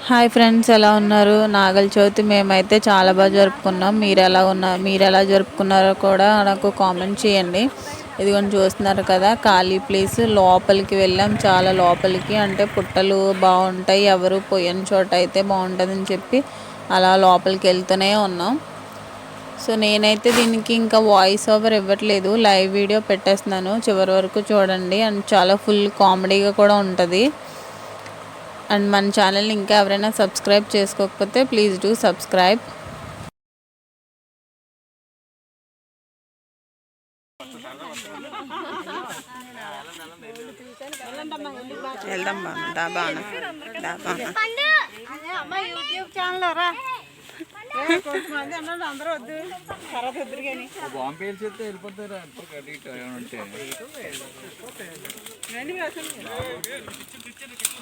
Hi friends, ఎలా ఉన్నారు? నాగల చవితి మేమైతే చాలా బాగా జరుపుకున్నాం. మీరు ఎలా జరుపుకున్నారో కూడా నాకు కామెంట్ చేయండి. ఇదిగోని చూస్తున్నారు కదా, ఖాళీ ప్లేస్ లోపలికి వెళ్ళాం. చాలా లోపలికి, అంటే పుట్టలు బాగుంటాయి, ఎవరు పోయని చోట అయితే బాగుంటుందని చెప్పి అలా లోపలికి వెళ్తూనే ఉన్నాం. సో నేనైతే దీనికి ఇంకా వాయిస్ ఓవర్ ఇవ్వట్లేదు, లైవ్ వీడియో పెట్టేస్తున్నాను. చివరి వరకు చూడండి. అండ్ చాలా ఫుల్ కామెడీగా కూడా ఉంటుంది. అండ్ మన ఛానల్ని ఇంకా ఎవరైనా సబ్స్క్రైబ్ చేసుకోకపోతే ప్లీజ్ డూ సబ్స్క్రైబ్. వెళ్దాం యూట్యూబ్ ఛానల్ రా. కొంతమంది అన్నాడు అందరూ వద్దు, తర్వాత వద్దురు కానీ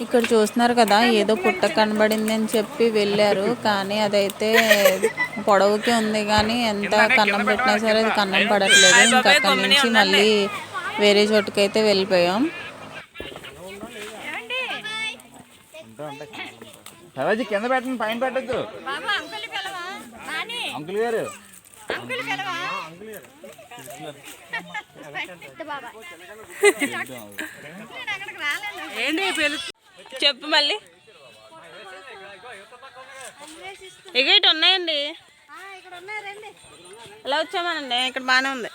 ఇక్కడ చూస్తున్నారు కదా, ఏదో పుట్ట కనబడింది అని చెప్పి వెళ్ళారు. కానీ అదైతే పొడవుకి ఉంది, కానీ ఎంత కన్నం పెట్టినా సరే అది కన్నం పడట్లేదు. ఇంకా అక్కడి నుంచి మళ్ళీ వేరే చోటుకైతే వెళ్ళిపోయాం. కింద పెట్టండి, పైన పెట్టద్దు. అంకుల్ గారు చెప్పు మళ్ళీ. ఇక ఇటు ఉన్నాయండి, ఎలా వచ్చామనండి? ఇక్కడ బాగానే ఉంది.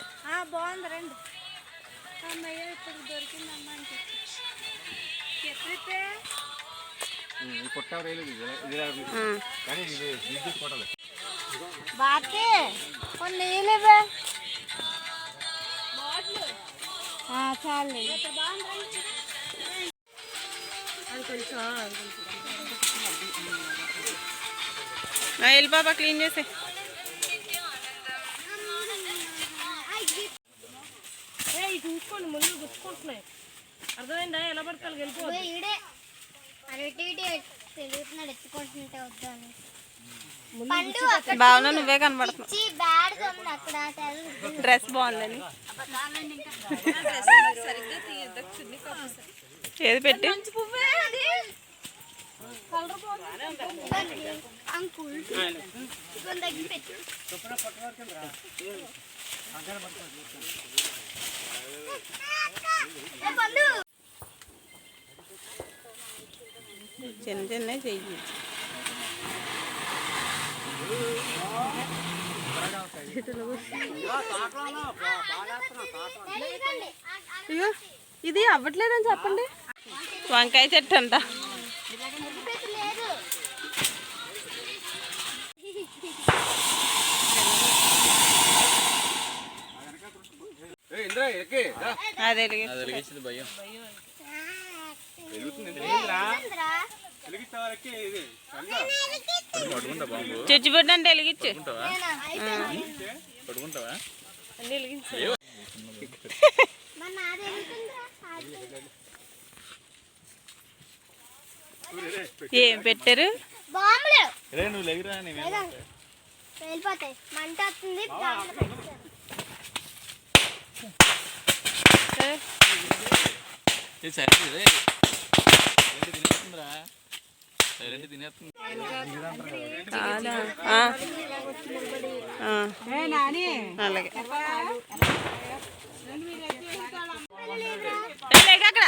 బాగుంది రండి. అమ్మయ్య ఇప్పుడు దొరికిందమ్మా అని చెప్పితే బాటి కొన్ని నీళ్ళవే చాలు. వెళ్ళి బాబా క్లీన్ చేసి. చూసుకోండి, ముందు గుచ్చుకుంటున్నాయి. అర్థమైందా? ఎలా పడతాను వెళ్ళిపోయి బాగున్నా, నువ్వే కనబడుతున్నావు. డ్రెస్ బాగుందని ఏది పెట్టి చిన్న చిన్న చెయ్యి. అయ్యో, ఇది అవ్వట్లేదని చెప్పండి. వంకాయ చెట్టు అంట. అదే చచ్చిపోట్టు అంటే వెలిగించు. ఏం పెట్టారు? వెళ్ళిపోతాయి, మంట వస్తుంది. అలాగే అక్కడ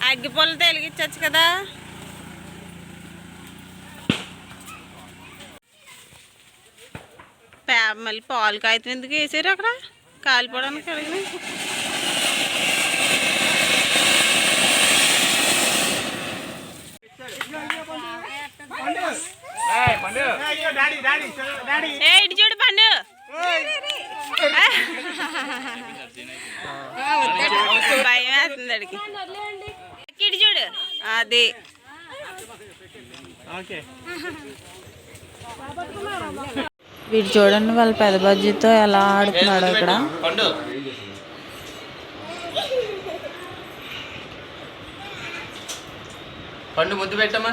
అగ్గిపుల్లతో వెలిగించచ్చు కదా. మళ్ళీ పాలు కాగితం ఎందుకు వేసారు అక్కడ కాలిపోవడానికి? అడిగిన ఇటు చూడు పండు భయం వేస్తుంది అడిగి ఇటు చూడు అది వీడు చూడండి వాళ్ళ పెద్ద బజ్జీతో ఎలా ఆడుతున్నాడు ఇక్కడ. పండు ముద్దు పెట్టమ్మా.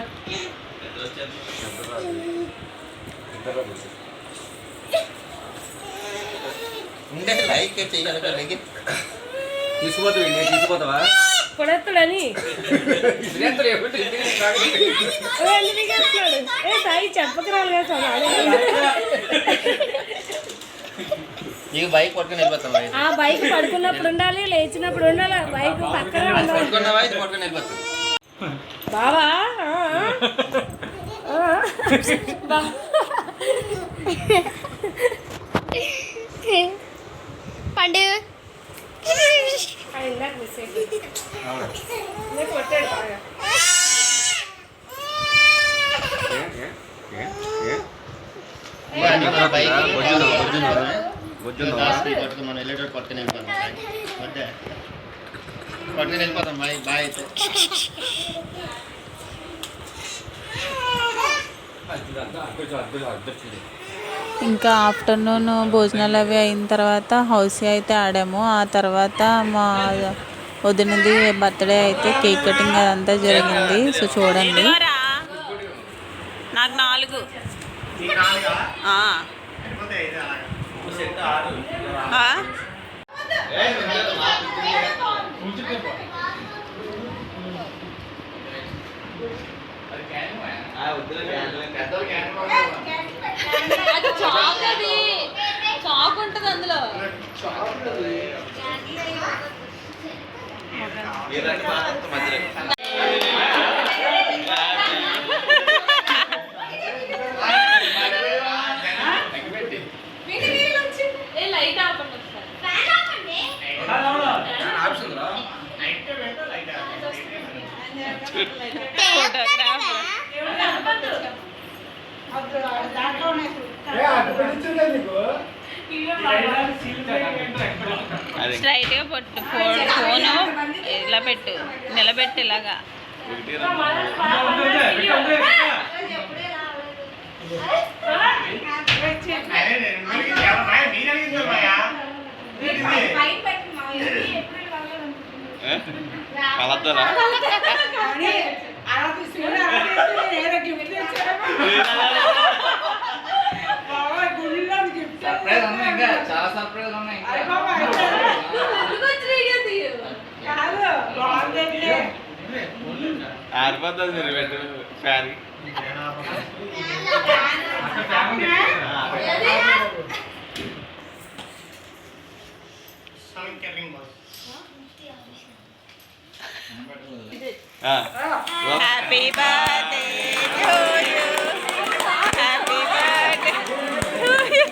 ఉండే లైక్ చేయాలి. తీసుకుపోతావా కొడతాడని సాయి చెప్పకరాలు నీకు బైక్ పట్టుకుని వెళ్ళిపోతాం. ఆ బైక్ పడుకున్నప్పుడు ఉండాలి, లేచినప్పుడు ఉండాలి. బైక్ పక్కన పట్టుకున్నావా ఇది పట్టుకుని వెళ్ళిపోతాం. బావా పండు మనం వెళ్ళేటప్పుడు పట్టుకుని వెళ్ళిపోతాం. పట్టుకుని వెళ్ళిపోతాం. బాయ్ అయితే ఇంకా ఆఫ్టర్నూన్ భోజనాలు అవి అయిన తర్వాత హౌసీ అయితే ఆడాము. ఆ తర్వాత మా వదినది బర్త్డే అయితే కేక్ కటింగ్ అదంతా జరిగింది. సో చూడండి. నాకు 4 చాక్ ఉంటుంది అందులో. లైట్ ఆపండి స్ట్రైట్ గా పట్టు ఫోన్ ఇలా పెట్టు, నిలబెట్టు ఇలాగా. చాలా సర్ప్రైజ్ ఉన్నాయి. ఆరిపోతుంది fan. Happy birthday to you, happy birthday to you.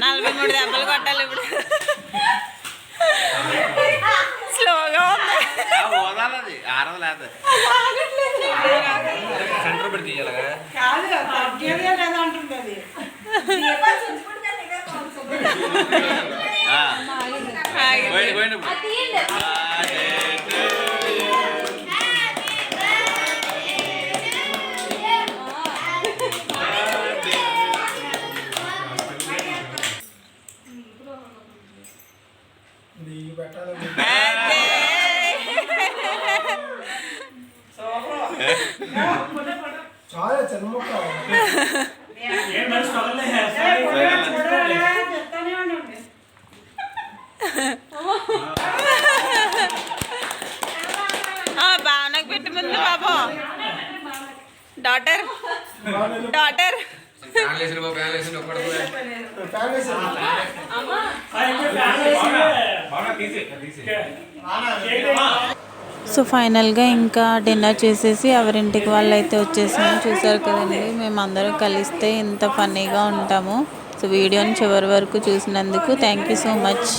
నలభై 43 దెబ్బలు కొట్టాలి ఇప్పుడు. స్లోగా ఉంది. సెంటర్ పెట్టి తీయాలగా. చాలా చర్మక భావనకు పెట్టి ముందు బాబు. డాటర్ డాటర్ సో ఫైనల్గా ఇంకా డిన్నర్ చేసేసి ఎవరింటికి వాళ్ళు అయితే వచ్చేసాము. చూసారు కదండి, మేము అందరం కలిస్తే ఇంత ఫన్నీగా ఉంటాము. సో వీడియోని చివరి వరకు చూసినందుకు థ్యాంక్ యూ సో మచ్.